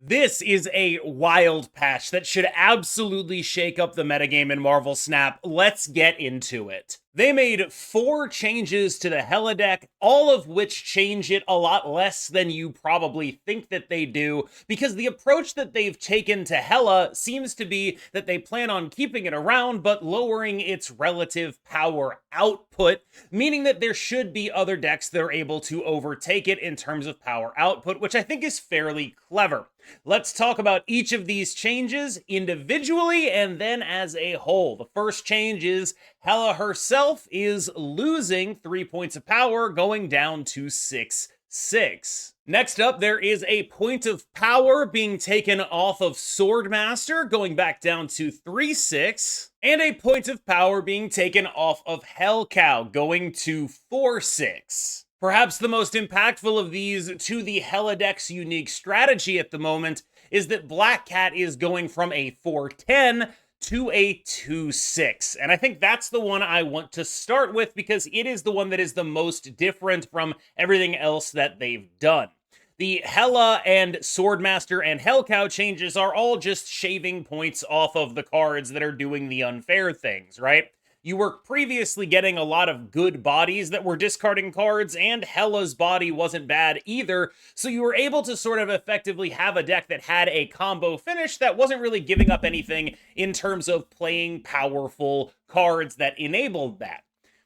This is a wild patch that should absolutely shake up the metagame in Marvel Snap. Let's get into it. They made 4 changes to the Hela deck, all of which change it a lot less than you probably think that they do, because the approach that they've taken to Hela seems to be that they plan on keeping it around but lowering its relative power output, meaning that there should be other decks that are able to overtake it in terms of power output, which I think is fairly clever. Let's talk about each of these changes individually and then as a whole. The first change is Hela herself is losing 3 points of power, going down to 6/6. Next up, there is a point of power being taken off of Swordmaster, going back down to 3/6, and a point of power being taken off of Hellcow, going to 4/6. Perhaps the most impactful of these to the Hela deck's unique strategy at the moment is that Black Cat is going from a 4/10 to a 2/6. And I think that's the one I want to start with because it is the one that is the most different from everything else that they've done. The Hela and Swordmaster and Hellcow changes are all just shaving points off of the cards that are doing the unfair things, right? You were previously getting a lot of good bodies that were discarding cards, and Hela's body wasn't bad either, so you were able to sort of effectively have a deck that had a combo finish that wasn't really giving up anything in terms of playing powerful cards that enabled that.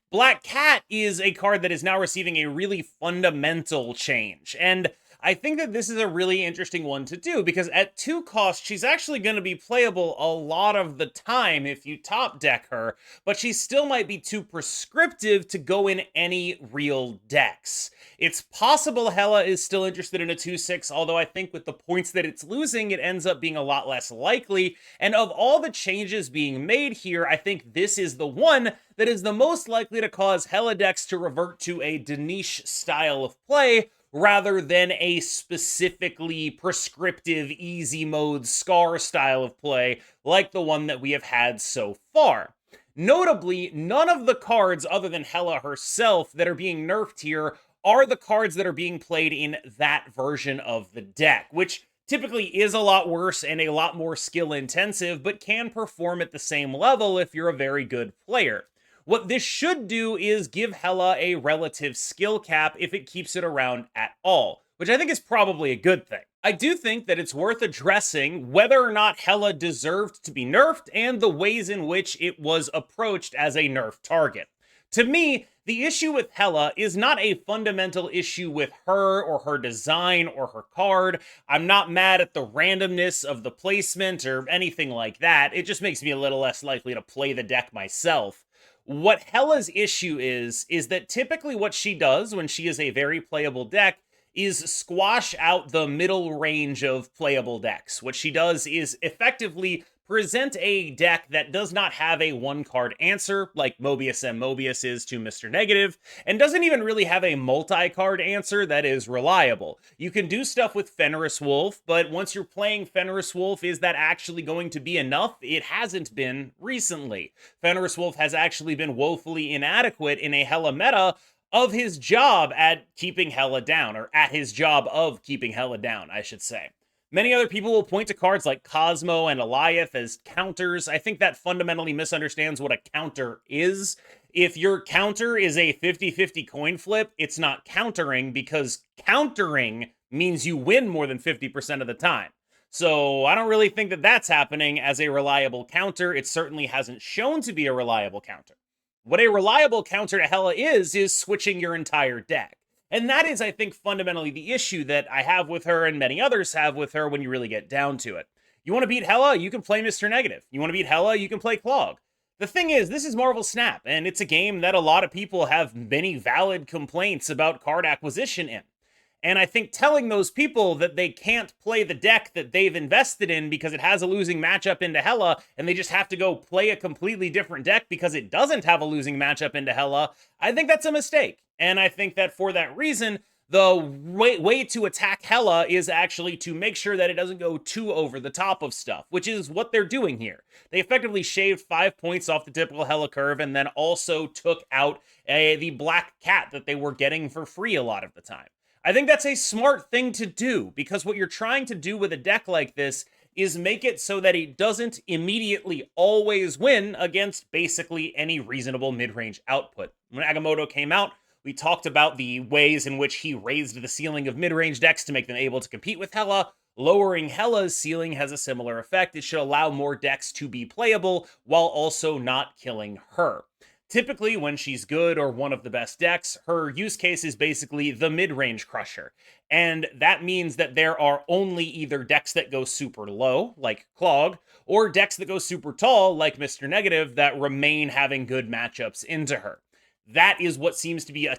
Black Cat is a card that is now receiving a really fundamental change, and I think that this is a really interesting one to do because at 2 cost, she's actually going to be playable a lot of the time if you top deck her, but she still might be too prescriptive to go in any real decks. It's possible Hela is still interested in a 2/6, although I think with the points that it's losing, it ends up being a lot less likely. And of all the changes being made here, I think this is the one that is the most likely to cause Hela decks to revert to a Dinesh style of play, rather than a specifically prescriptive easy mode Skaar style of play like the one that we have had so far. Notably, none of the cards other than Hela herself that are being nerfed here are the cards that are being played in that version of the deck, which typically is a lot worse and a lot more skill intensive, but can perform at the same level if you're a very good player. What this should do is give Hela a relative skill cap if it keeps it around at all, which I think is probably a good thing. I do think that it's worth addressing whether or not Hela deserved to be nerfed and the ways in which it was approached as a nerf target. To me, the issue with Hela is not a fundamental issue with her or her design or her card. I'm not mad at the randomness of the placement or anything like that. It just makes me a little less likely to play the deck myself. What Hela's issue is that typically what she does when she is a very playable deck is squash out the middle range of playable decks. What she does is effectively present a deck that does not have a 1-card answer, like Mobius and Mobius is to Mr. Negative, and doesn't even really have a multi-card answer that is reliable. You can do stuff with Fenris Wolf, but once you're playing Fenris Wolf, is that actually going to be enough? It hasn't been recently. Fenris Wolf has actually been woefully inadequate in a Hela meta of his job at keeping Hela down, or at his job of keeping Hela down, I should say. Many other people will point to cards like Cosmo and Eliath as counters. I think that fundamentally misunderstands what a counter is. If your counter is a 50-50 coin flip, it's not countering because countering means you win more than 50% of the time. So I don't really think that that's happening as a reliable counter. It certainly hasn't shown to be a reliable counter. What a reliable counter to Hela is switching your entire deck. And that is, I think, fundamentally the issue that I have with her and many others have with her when you really get down to it. You want to beat Hela, you can play Mr. Negative. You want to beat Hela, you can play Clog. The thing is, this is Marvel Snap, and it's a game that a lot of people have many valid complaints about card acquisition in. And I think telling those people that they can't play the deck that they've invested in because it has a losing matchup into Hela, and they just have to go play a completely different deck because it doesn't have a losing matchup into Hela, I think that's a mistake. And I think that for that reason, the way to attack Hela is actually to make sure that it doesn't go too over the top of stuff, which is what they're doing here. They effectively shaved 5 points off the typical Hela curve and then also took out the Black Cat that they were getting for free a lot of the time. I think that's a smart thing to do, because what you're trying to do with a deck like this is make it so that it doesn't immediately always win against basically any reasonable mid-range output. When Agamotto came out, we talked about the ways in which he raised the ceiling of mid-range decks to make them able to compete with Hela. Lowering Hela's ceiling has a similar effect. It should allow more decks to be playable while also not killing her. Typically, when she's good or one of the best decks, her use case is basically the mid-range crusher. And that means that there are only either decks that go super low, like Clog, or decks that go super tall, like Mr. Negative, that remain having good matchups into her. That is what seems to be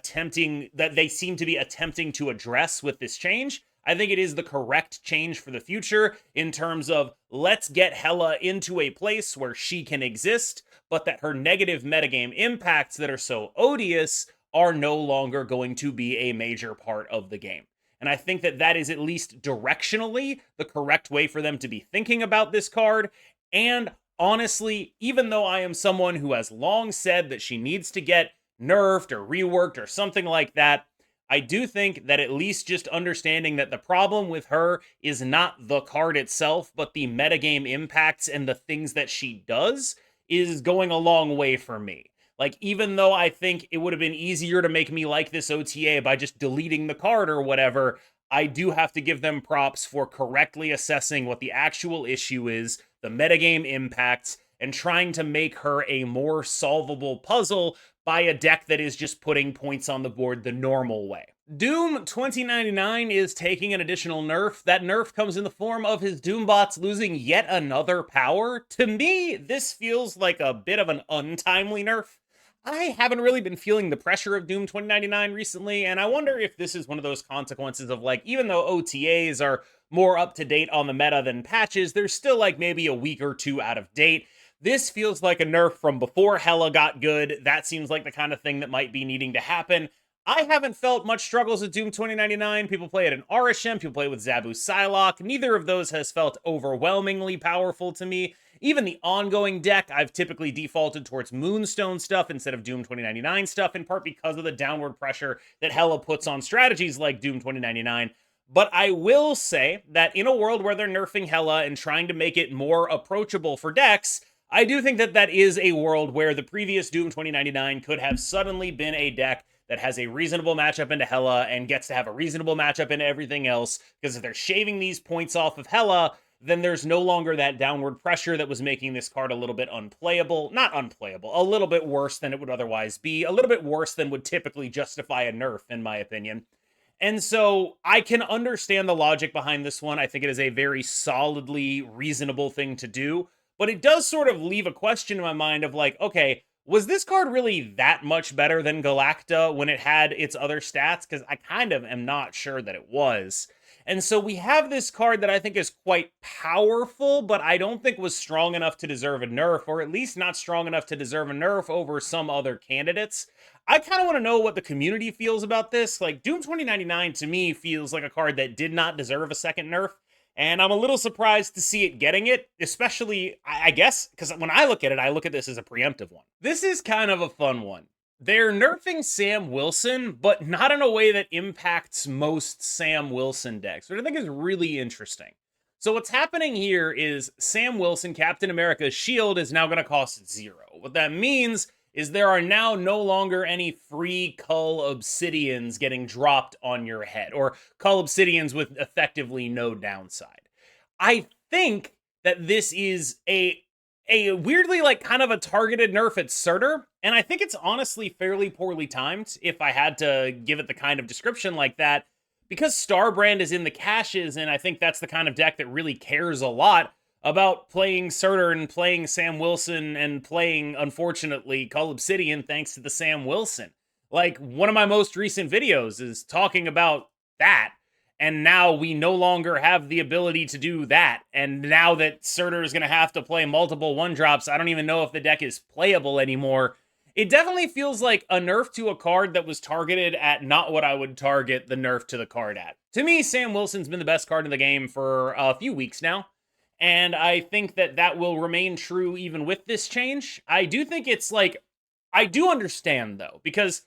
they seem to be attempting to address with this change. I think it is the correct change for the future in terms of let's get Hela into a place where she can exist, but that her negative metagame impacts that are so odious are no longer going to be a major part of the game. And I think that that is at least directionally the correct way for them to be thinking about this card. And honestly, even though I am someone who has long said that she needs to get nerfed or reworked or something like that, I do think that at least just understanding that the problem with her is not the card itself, but the metagame impacts and the things that she does is going a long way for me. Like, even though I think it would have been easier to make me like this OTA by just deleting the card or whatever, I do have to give them props for correctly assessing what the actual issue is, the metagame impacts, and trying to make her a more solvable puzzle by a deck that is just putting points on the board the normal way. Doom 2099 is taking an additional nerf. That nerf comes in the form of his Doombots losing yet another power. To me, this feels like a bit of an untimely nerf. I haven't really been feeling the pressure of Doom 2099 recently, and I wonder if this is one of those consequences of, like, even though OTAs are more up to date on the meta than patches, they're still like maybe a week or two out of date. This feels like a nerf from before Hela got good. That seems like the kind of thing that might be needing to happen. I haven't felt much struggles with Doom 2099. People play it in Arishem, people play it with Zabu Psylocke. Neither of those has felt overwhelmingly powerful to me. Even the ongoing deck, I've typically defaulted towards Moonstone stuff instead of Doom 2099 stuff, in part because of the downward pressure that Hela puts on strategies like Doom 2099. But I will say that in a world where they're nerfing Hela and trying to make it more approachable for decks, I do think that that is a world where the previous Doom 2099 could have suddenly been a deck that has a reasonable matchup into Hela and gets to have a reasonable matchup into everything else, because if they're shaving these points off of Hela, then there's no longer that downward pressure that was making this card a little bit unplayable. Not unplayable, a little bit worse than it would otherwise be, a little bit worse than would typically justify a nerf, in my opinion. And so I can understand the logic behind this one. I think it is a very solidly reasonable thing to do. But it does sort of leave a question in my mind of like, okay, was this card really that much better than Galacta when it had its other stats? Because I kind of am not sure that it was. And so we have this card that I think is quite powerful, but I don't think was strong enough to deserve a nerf, or at least not strong enough to deserve a nerf over some other candidates. I kind of want to know what the community feels about this. Like, Doom 2099 to me feels like a card that did not deserve a second nerf. And I'm a little surprised to see it getting it, especially, I guess, because when I look at it, I look at this as a preemptive one. This is kind of a fun one. They're nerfing Sam Wilson, but not in a way that impacts most Sam Wilson decks, which I think is really interesting. So what's happening here is Sam Wilson, Captain America's shield, is now going to cost 0. What that means is there are now no longer any free Cull Obsidians getting dropped on your head, or Cull Obsidians with effectively no downside. I think that this is a weirdly, like, kind of a targeted nerf at Surtur, and I think it's honestly fairly poorly timed, if I had to give it the kind of description like that, because Starbrand is in the caches, and I think that's the kind of deck that really cares a lot about playing Surtur and playing Sam Wilson and playing, unfortunately, Cull Obsidian thanks to the Sam Wilson. Like, one of my most recent videos is talking about that, and now we no longer have the ability to do that, and now that Surtur is going to have to play multiple one-drops, I don't even know if the deck is playable anymore. It definitely feels like a nerf to a card that was targeted at not what I would target the nerf to the card at. To me, Sam Wilson's been the best card in the game for a few weeks now. And I think that that will remain true even with this change. I do think it's like, I do understand though, because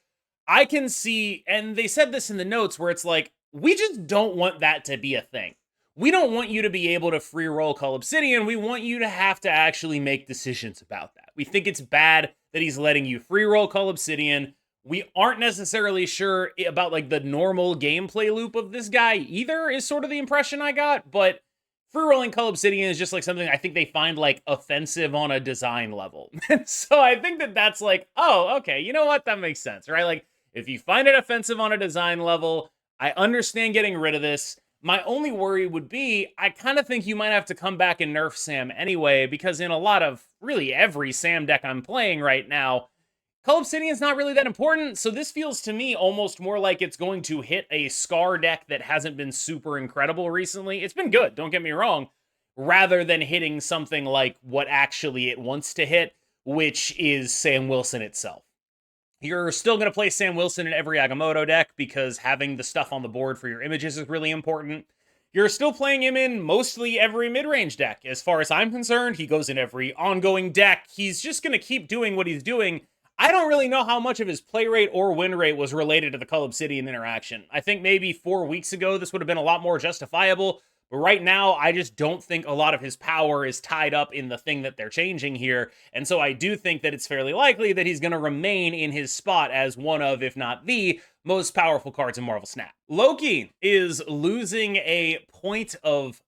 I can see, and they said this in the notes where it's like, we just don't want that to be a thing. We don't want you to be able to free roll Cull Obsidian. We want you to have to actually make decisions about that. We think it's bad that he's letting you free roll Cull Obsidian. We aren't necessarily sure about like the normal gameplay loop of this guy either, is sort of the impression I got, but free rolling Cull Obsidian is just like something I think they find like offensive on a design level. And so I think that that's like, oh, okay, you know what? That makes sense, right? Like if you find it offensive on a design level, I understand getting rid of this. My only worry would be, I kind of think you might have to come back and nerf Sam anyway, because in a lot of, really every Sam deck I'm playing right now, Cull Obsidian's not really that important, so this feels to me almost more like it's going to hit a Skaar deck that hasn't been super incredible recently. It's been good, don't get me wrong, rather than hitting something like what actually it wants to hit, which is Sam Wilson itself. You're still going to play Sam Wilson in every Agamotto deck because having the stuff on the board for your images is really important. You're still playing him in mostly every mid-range deck. As far as I'm concerned, he goes in every ongoing deck. He's just going to keep doing what he's doing. I don't really know how much of his play rate or win rate was related to the Cull Obsidian interaction. I think maybe 4 weeks ago this would have been a lot more justifiable, but right now I just don't think a lot of his power is tied up in the thing that they're changing here, and so I do think that it's fairly likely that he's going to remain in his spot as one of, if not the, most powerful cards in Marvel Snap. Loki is losing a point of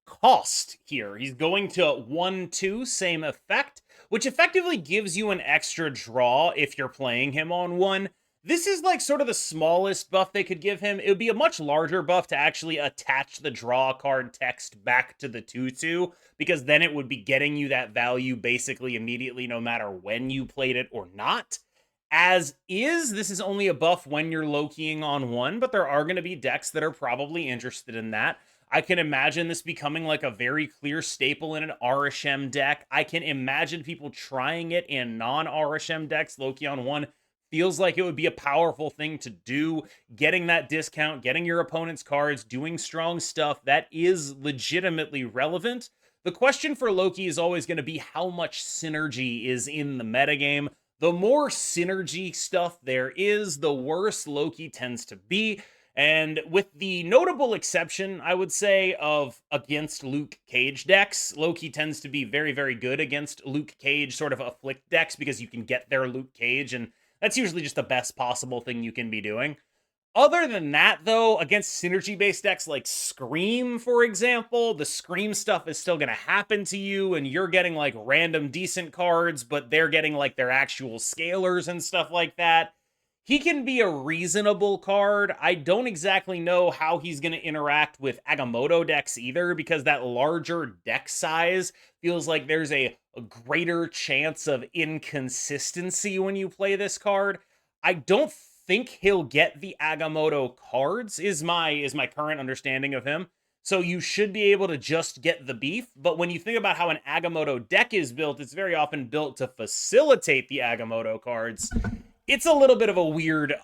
cost here. He's going to 1-2, same effect, which effectively gives you an extra draw if you're playing him on 1. This is like sort of the smallest buff they could give him. It would be a much larger buff to actually attach the draw card text back to the 2-2, because then it would be getting you that value basically immediately no matter when you played it or not. As is, this is only a buff when you're Lokiing on 1, but there are going to be decks that are probably interested in that. I can imagine this becoming like a very clear staple in an RSM deck. I can imagine people trying it in non-RSM decks. Loki on 1 feels like it would be a powerful thing to do. Getting that discount, getting your opponent's cards, doing strong stuff, that is legitimately relevant. The question for Loki is always going to be how much synergy is in the metagame. The more synergy stuff there is, the worse Loki tends to be. And with the notable exception, I would say, of against Luke Cage decks, Loki tends to be very, very good against Luke Cage sort of afflict decks because you can get their Luke Cage, and that's usually just the best possible thing you can be doing. Other than that, though, against synergy-based decks like Scream, for example, the Scream stuff is still going to happen to you, and you're getting, like, random decent cards, but they're getting, like, their actual scalers and stuff like that. He can be a reasonable card. I don't exactly know how he's going to interact with Agamotto decks either, because that larger deck size feels like there's a greater chance of inconsistency when you play this card. I don't think he'll get the Agamotto cards, is my current understanding of him. So you should be able to just get the beef. But when you think about how an Agamotto deck is built, it's very often built to facilitate the Agamotto cards. It's a little bit of a weird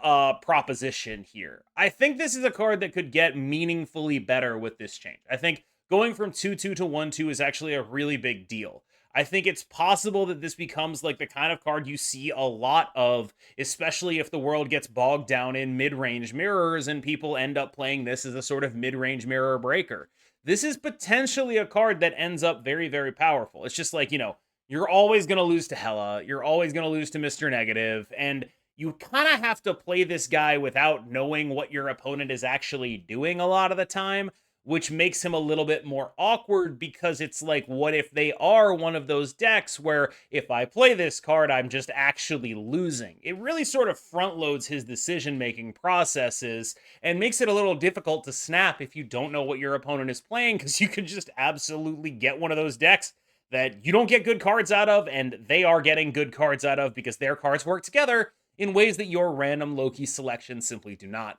proposition here. I think this is a card that could get meaningfully better with this change. I think going from 2-2 to 1-2 is actually a really big deal. I think it's possible that this becomes like the kind of card you see a lot of, especially if the world gets bogged down in mid-range mirrors and people end up playing this as a sort of mid-range mirror breaker. This is potentially a card that ends up very, very powerful. It's just like, you know, you're always going to lose to Hela. You're always going to lose to Mr. Negative. And you kind of have to play this guy without knowing what your opponent is actually doing a lot of the time, which makes him a little bit more awkward because it's like, what if they are one of those decks where if I play this card, I'm just actually losing? It really sort of front loads his decision-making processes and makes it a little difficult to snap if you don't know what your opponent is playing, because you could just absolutely get one of those decks that you don't get good cards out of, and they are getting good cards out of because their cards work together in ways that your random Loki selections simply do not.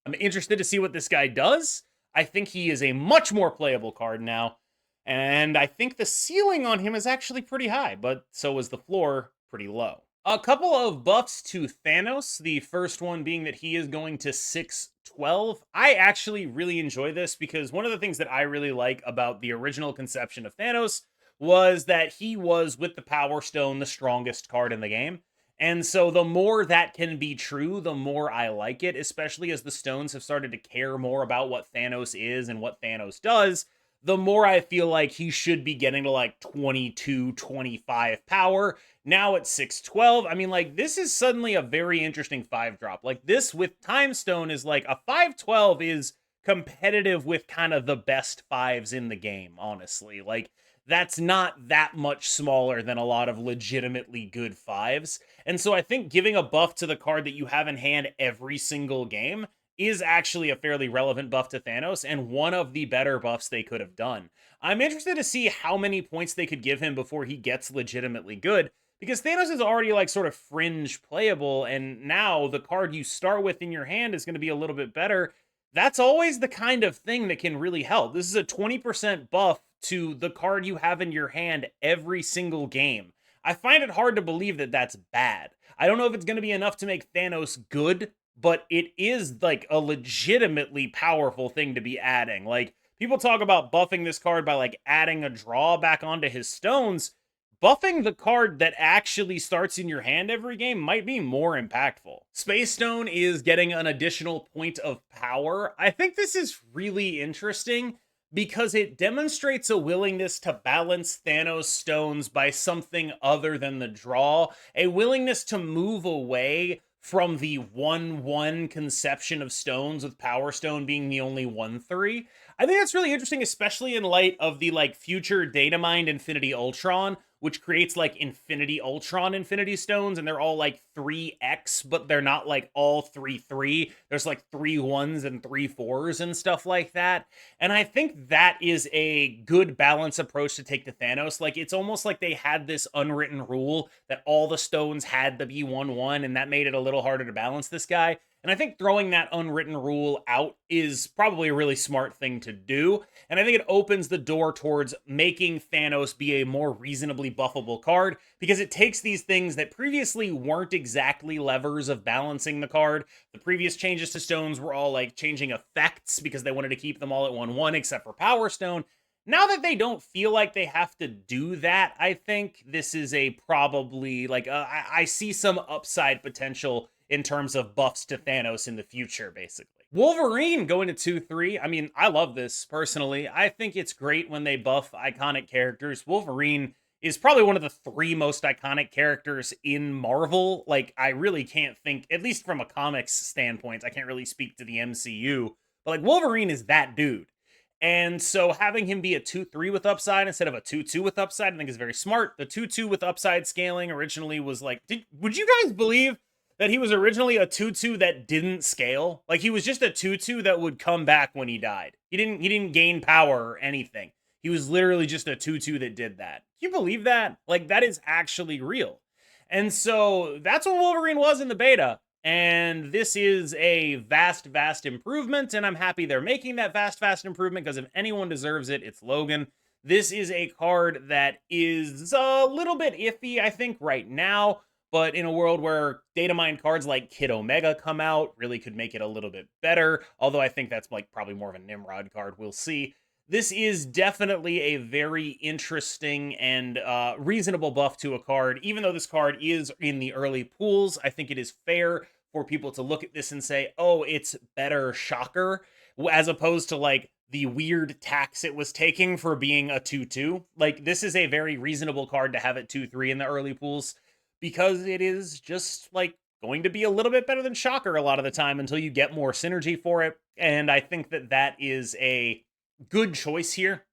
I'm interested to see what this guy does. I think he is a much more playable card now, and I think the ceiling on him is actually pretty high, but so is the floor pretty low. A couple of buffs to Thanos, the first one being that he is going to 6-12. I actually really enjoy this because one of the things that I really like about the original conception of Thanos was that he was, with the Power Stone, the strongest card in the game. And so the more that can be true, the more I like it, especially as the stones have started to care more about what Thanos is and what Thanos does. The more I feel like he should be getting to like 22, 25 power. Now at 612, I mean, like, this is suddenly a very interesting 5-drop. Like, this with Time Stone is like a 512 is competitive with kind of the best 5s in the game, honestly. Like, that's not that much smaller than a lot of legitimately good 5s. And so I think giving a buff to the card that you have in hand every single game is actually a fairly relevant buff to Thanos and one of the better buffs they could have done. I'm interested to see how many points they could give him before he gets legitimately good, because Thanos is already like sort of fringe playable, and now the card you start with in your hand is going to be a little bit better. That's always the kind of thing that can really help. This is a 20% buff to the card you have in your hand every single game. I find it hard to believe that that's bad. I don't know if it's going to be enough to make Thanos good, but it is like a legitimately powerful thing to be adding. Like, people talk about buffing this card by like adding a draw back onto his stones. Buffing the card that actually starts in your hand every game might be more impactful. Space Stone is getting an additional point of power. I think this is really interesting because it demonstrates a willingness to balance Thanos stones by something other than the draw, a willingness to move away from the 1-1 conception of stones, with Power Stone being the only 1-3. I think that's really interesting, especially in light of the like future Datamind Infinity Ultron, which creates like Infinity Ultron Infinity Stones, and they're all like 3x, but they're not like all 3-3. There's like 3 1s and 3 4s and stuff like that. And I think that is a good balance approach to take to Thanos. Like, it's almost like they had this unwritten rule that all the stones had to be 1-1, and that made it a little harder to balance this guy. And I think throwing that unwritten rule out is probably a really smart thing to do. And I think it opens the door towards making Thanos be a more reasonably buffable card, because it takes these things that previously weren't exactly levers of balancing the card. The previous changes to stones were all like changing effects because they wanted to keep them all at 1-1, except for Power Stone. Now that they don't feel like they have to do that, I think this is a probably like I see some upside potential in terms of buffs to Thanos in the future, basically. Wolverine going to 2-3. I mean, I love this personally. I think it's great when they buff iconic characters. Wolverine is probably one of the 3 most iconic characters in Marvel. Like, I really can't think, at least from a comics standpoint, I can't really speak to the MCU, but like, Wolverine is that dude. And so having him be a 2-3 with upside instead of a 2-2 with upside, I think is very smart. The 2-2 with upside scaling originally was like, would you guys believe that he was originally a 2-2 that didn't scale? Like, he was just a 2-2 that would come back when he died. He didn't gain power or anything. He was literally just a 2-2 that did that. Can you believe that? Like, that is actually real. And so that's what Wolverine was in the beta. And this is a vast, vast improvement, and I'm happy they're making that vast, vast improvement, because if anyone deserves it, it's Logan. This is a card that is a little bit iffy, I think, right now, but in a world where Datamind cards like Kid Omega come out, really could make it a little bit better, although I think that's like probably more of a Nimrod card, we'll see. This is definitely a very interesting and reasonable buff to a card. Even though this card is in the early pools, I think it is fair for people to look at this and say, oh, it's better Shocker, as opposed to like the weird tax it was taking for being a 2-2. Like, this is a very reasonable card to have at 2-3 in the early pools, because it is just like going to be a little bit better than Shocker a lot of the time until you get more synergy for it. And I think that that is a good choice here.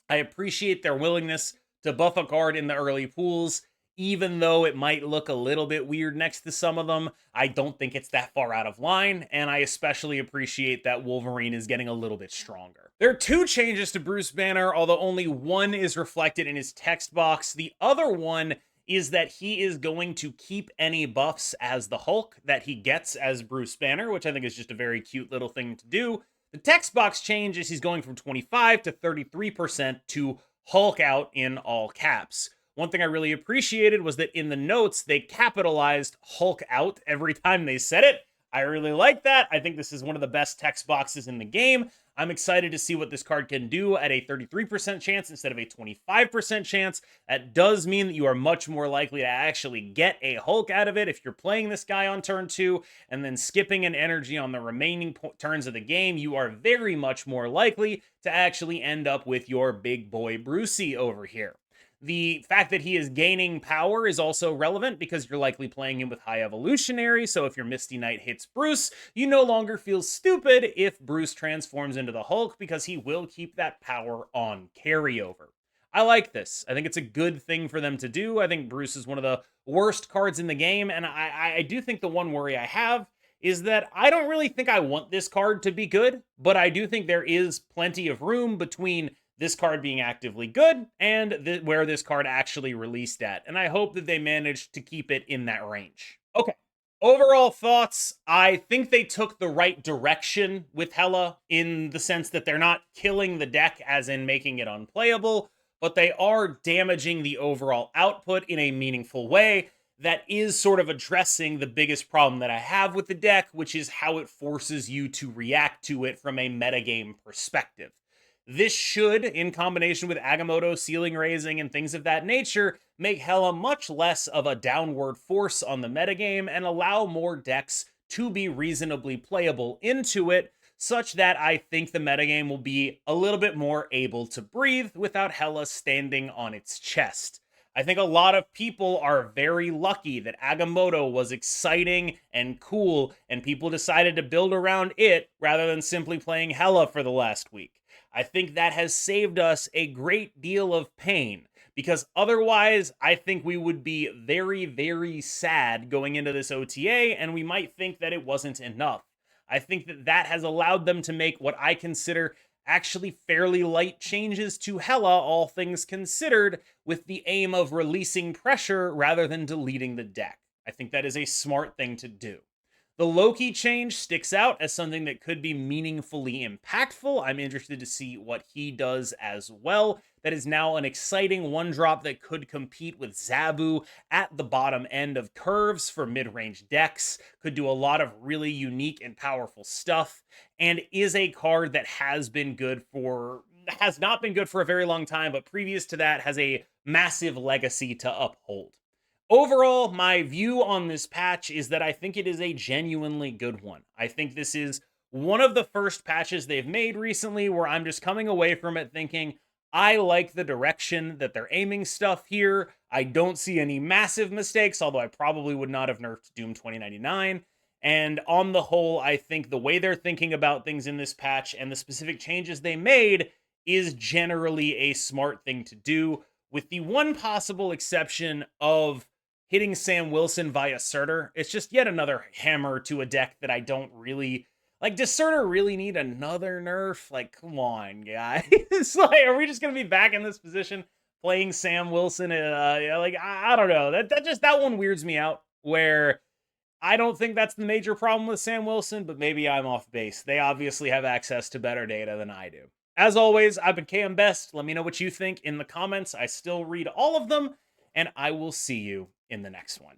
I appreciate their willingness to buff a card in the early pools, even though it might look a little bit weird next to some of them. I don't think it's that far out of line, and I especially appreciate that Wolverine is getting a little bit stronger. There are 2 changes to Bruce Banner, although only one is reflected in his text box. The other one is that he is going to keep any buffs as the Hulk that he gets as Bruce Banner, which I think is just a very cute little thing to do. The text box change is he's going from 25 to 33% to Hulk out in all caps. One thing I really appreciated was that in the notes, they capitalized Hulk out every time they said it. I really like that. I think this is one of the best text boxes in the game. I'm excited to see what this card can do at a 33% chance instead of a 25% chance. That does mean that you are much more likely to actually get a Hulk out of it if you're playing this guy on turn 2 and then skipping an energy on the remaining turns of the game. You are very much more likely to actually end up with your big boy Brucey over here. The fact that he is gaining power is also relevant because you're likely playing him with high evolutionary, so if your Misty Knight hits Bruce, you no longer feel stupid if Bruce transforms into the Hulk because he will keep that power on carryover. I like this. I think it's a good thing for them to do. I think Bruce is one of the worst cards in the game, and I do think the one worry I have is that I don't really think I want this card to be good, but I do think there is plenty of room between this card being actively good and where this card actually released at. And I hope that they managed to keep it in that range. Okay. Overall thoughts, I think they took the right direction with Hela in the sense that they're not killing the deck as in making it unplayable, but they are damaging the overall output in a meaningful way that is sort of addressing the biggest problem that I have with the deck, which is how it forces you to react to it from a metagame perspective. This should, in combination with Agamotto, ceiling raising, and things of that nature, make Hela much less of a downward force on the metagame and allow more decks to be reasonably playable into it, such that I think the metagame will be a little bit more able to breathe without Hela standing on its chest. I think a lot of people are very lucky that Agamotto was exciting and cool, and people decided to build around it rather than simply playing Hela for the last week. I think that has saved us a great deal of pain, because otherwise I think we would be very, very sad going into this OTA, and we might think that it wasn't enough. I think that that has allowed them to make what I consider actually fairly light changes to Hela, all things considered, with the aim of releasing pressure rather than deleting the deck. I think that is a smart thing to do. The Loki change sticks out as something that could be meaningfully impactful. I'm interested to see what he does as well. That is now an exciting one-drop that could compete with Zabu at the bottom end of curves for mid-range decks. Could do a lot of really unique and powerful stuff, and is a card that has not been good for a very long time, but previous to that has a massive legacy to uphold. Overall, my view on this patch is that I think it is a genuinely good one. I think this is one of the first patches they've made recently where I'm just coming away from it thinking, I like the direction that they're aiming stuff here. I don't see any massive mistakes, although I probably would not have nerfed Doom 2099. And on the whole, I think the way they're thinking about things in this patch and the specific changes they made is generally a smart thing to do, with the one possible exception of hitting Sam Wilson via Surtur. It's just yet another hammer to a deck that I don't really like. Does Surtur really need another nerf? Like, come on, guys. Like, are we just gonna be back in this position playing Sam Wilson? Like, I don't know. That one weirds me out. Where I don't think that's the major problem with Sam Wilson, but maybe I'm off base. They obviously have access to better data than I do. As always, I've been KMBest. Let me know what you think in the comments. I still read all of them, and I will see you in the next one.